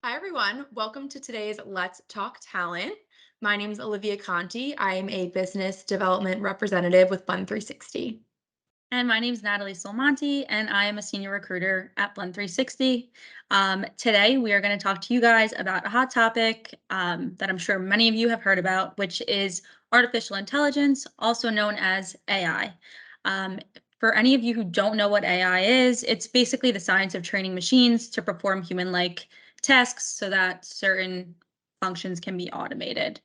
Hi, everyone. Welcome to today's Let's Talk Talent. My name is Olivia Conti. I am a business development representative with Blend 360. And my name is Natalie Sulmonte, and I am a senior recruiter at Blend 360. Today, we are going to talk to you guys about a hot topic that I'm sure many of you have heard about, which is artificial intelligence, also known as AI. Um, for any of you who don't know what AI is, it's basically the science of training machines to perform human like tasks so that certain functions can be automated.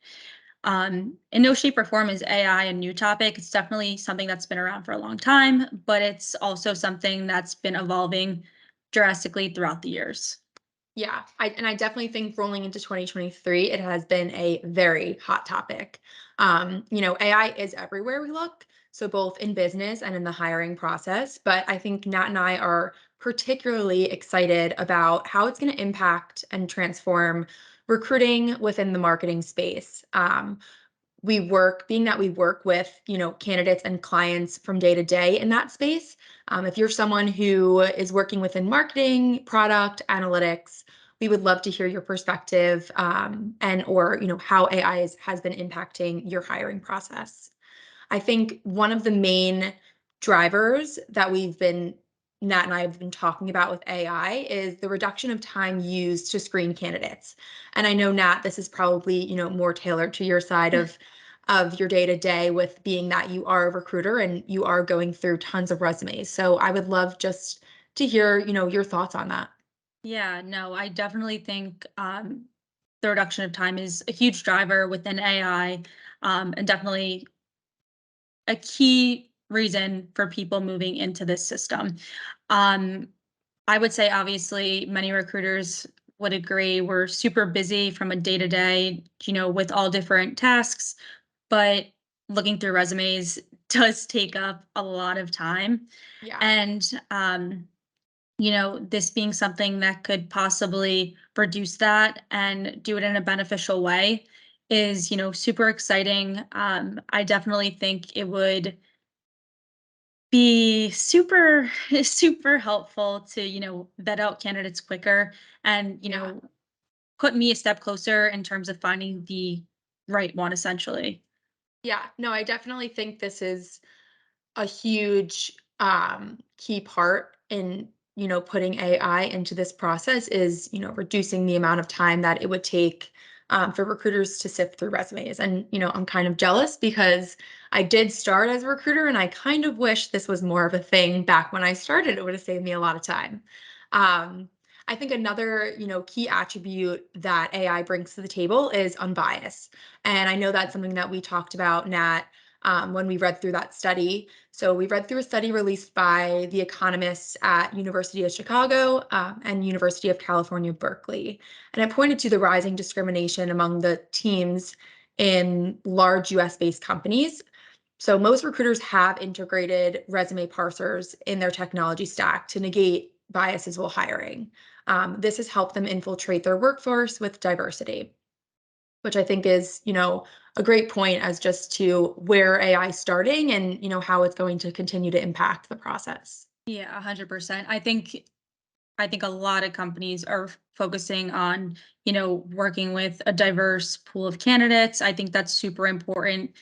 In no shape or form is AI a new topic. It's definitely something that's been around for a long time, but it's also something that's been evolving drastically throughout the years. Yeah, I definitely think rolling into 2023, it has been a very hot topic. AI is everywhere we look, so both in business and in the hiring process. But I think Nat and I are particularly excited about how it's going to impact and transform recruiting within the marketing space. Being that we work with candidates and clients from day to day in that space. If you're someone who is working within marketing, product analytics, we would love to hear your perspective, and or how has been impacting your hiring process. I think one of the main drivers that Nat and I have been talking about with AI is the reduction of time used to screen candidates. And I know, Nat, this is probably, more tailored to your side of your day to day, with being that you are a recruiter and you are going through tons of resumes. So I would love just to hear, your thoughts on that. Yeah, no, I definitely think the reduction of time is a huge driver within AI, and definitely a key reason for people moving into this system. Um, I would say, obviously, many recruiters would agree we're super busy from a day to day, with all different tasks, but looking through resumes does take up a lot of time. Yeah. And, this being something that could possibly reduce that and do it in a beneficial way is, super exciting. I definitely think it would be super super helpful to vet out candidates quicker and Yeah. put me a step closer in terms of finding the right one, essentially. Yeah. No, I definitely think this is a huge key part in putting AI into this process is reducing the amount of time that it would take for recruiters to sift through resumes. And I'm kind of jealous because I did start as a recruiter, and I kind of wish this was more of a thing back when I started. It would have saved me a lot of time. Um, I think another key attribute that AI brings to the table is unbiased, and I know that's something that we talked about, Nat, when we read through that study. So we read through a study released by the economists at University of Chicago, and University of California, Berkeley. And it pointed to the rising discrimination among the teams in large US-based companies. So most recruiters have integrated resume parsers in their technology stack to negate biases while hiring. This has helped them infiltrate their workforce with diversity, which I think is, a great point as just to where AI is starting and, how it's going to continue to impact the process. Yeah, 100%. I think a lot of companies are focusing on working with a diverse pool of candidates. I think that's super important.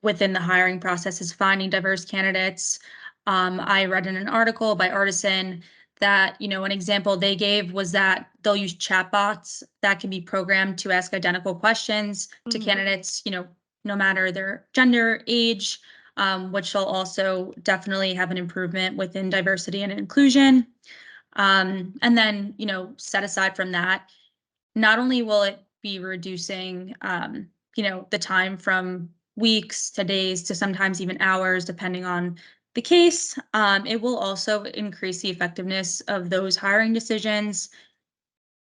Within the hiring process is finding diverse candidates. I read in an article by Artisan that an example they gave was that they'll use chatbots that can be programmed to ask identical questions to Mhm. candidates, no matter their gender, age, which will also definitely have an improvement within diversity and inclusion. And then, set aside from that, not only will it be reducing, the time from weeks to days to sometimes even hours, depending on the case, it will also increase the effectiveness of those hiring decisions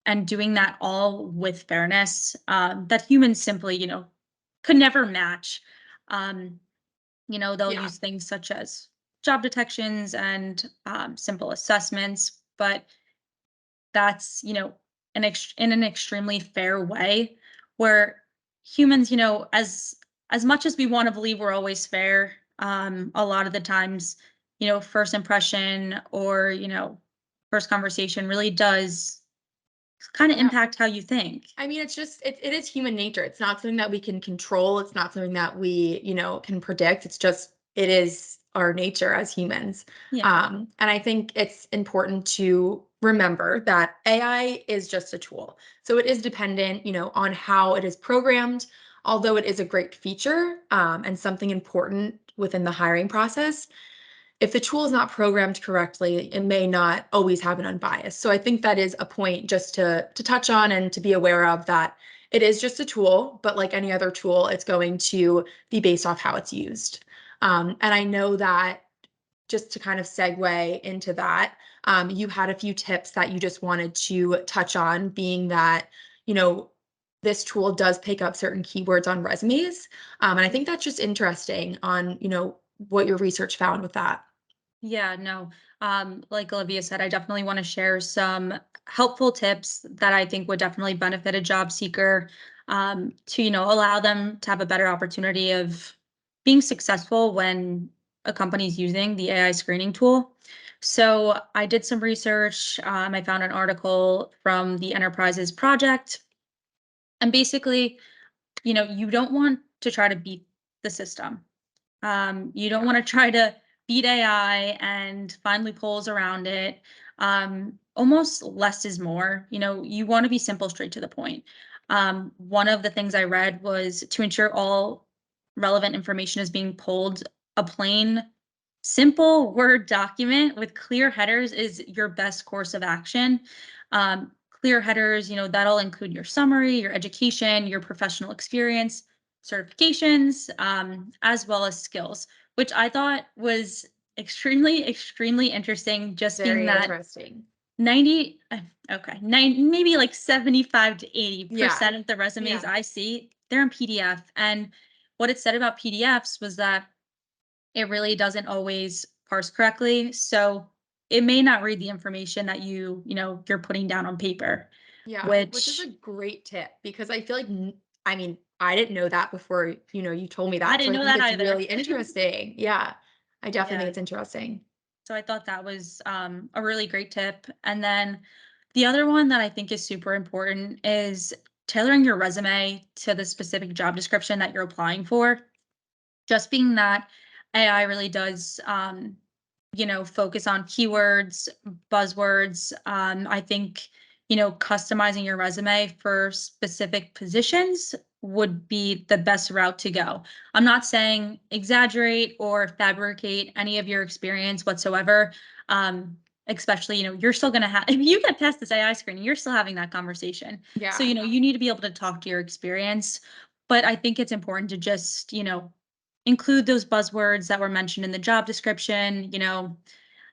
and doing that all with fairness that humans simply, could never match. Um, they'll Yeah. use things such as job detections and simple assessments, but that's in an extremely fair way where humans, as much as we want to believe we're always fair, a lot of the times, first impression or first conversation really does kind of Yeah. impact how you think. I mean, it's just it is human nature. It's not something that we can control. It's not something that we, can predict. It's just it is our nature as humans. Yeah. And I think it's important to remember that AI is just a tool. So it is dependent, on how it is programmed, although it is a great feature, and something important within the hiring process. If the tool is not programmed correctly, it may not always have an unbiased. So I think that is a point just to touch on and to be aware of, that it is just a tool, but like any other tool, it's going to be based off how it's used. And I know that, just to kind of segue into that, you had a few tips that you just wanted to touch on, being that, you know, this tool does pick up certain keywords on resumes. And I think that's just interesting on, what your research found with that. Yeah, no. Like Olivia said, I definitely want to share some helpful tips that I think would definitely benefit a job seeker, to, allow them to have a better opportunity of being successful when a company's using the AI screening tool. So I did some research. I found an article from the Enterprises Project, and basically, you don't want to try to beat the system. You don't Yeah. want to try to beat AI and find loopholes around it. Almost less is more. You want to be simple, straight to the point. One of the things I read was to ensure all relevant information is being pulled, a plain, simple Word document with clear headers is your best course of action. Clear headers, that'll include your summary, your education, your professional experience, certifications, as well as skills, which I thought was extremely, extremely interesting, just being Very that interesting. 90, okay, maybe like 75 to Yeah. 80% of the resumes Yeah. I see, they're in PDF. And what it said about PDFs was that it really doesn't always parse correctly. So it may not read the information that you're putting down on paper, Yeah, which is a which great tip, because I feel like I mean, I didn't know that before, you told me I that. So didn't I know think that it's either. really interesting. Yeah. I definitely think Yeah. it's interesting. So I thought that was a really great tip. And then the other one that I think is super important is tailoring your resume to the specific job description that you're applying for. Just being that AI really does, focus on keywords, buzzwords. I think, customizing your resume for specific positions would be the best route to go. I'm not saying exaggerate or fabricate any of your experience whatsoever. Especially, you're still going to have, if you get past this AI screening, you're still having that conversation. So, Yeah. you need to be able to talk to your experience. But I think it's important to just, include those buzzwords that were mentioned in the job description.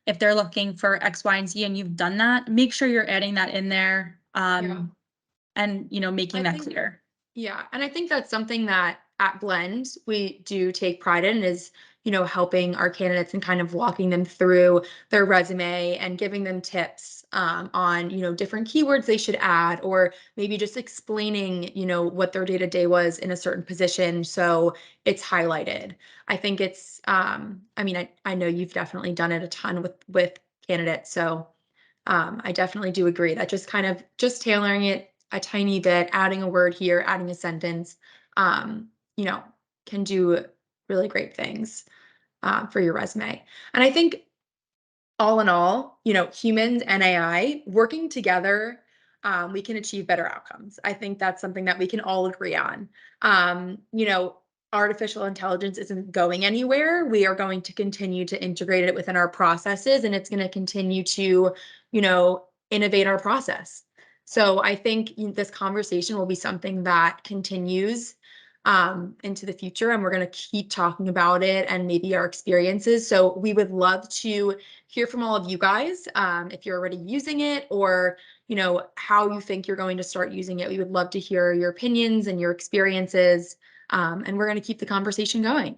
If they're looking for X, Y, and Z and you've done that, make sure you're adding that in there, Yeah. and making I that think clear. Yeah, and I think that's something that at Blend we do take pride in, is, helping our candidates and kind of walking them through their resume and giving them tips, on, different keywords they should add, or maybe just explaining, what their day-to-day was in a certain position, so it's highlighted. I think it's, I mean, I know you've definitely done it a ton with candidates, so I definitely do agree that just kind of just tailoring it a tiny bit, adding a word here, adding a sentence, um, you know, can do really great things, for your resume. And I think, all in all, humans and AI working together, we can achieve better outcomes. I think that's something that we can all agree on. Artificial intelligence isn't going anywhere. We are going to continue to integrate it within our processes, and it's going to continue to, innovate our process. So I think this conversation will be something that continues, into the future, and we're going to keep talking about it and maybe our experiences. So we would love to hear from all of you guys, if you're already using it, or how you think you're going to start using it. We would love to hear your opinions and your experiences, and we're going to keep the conversation going.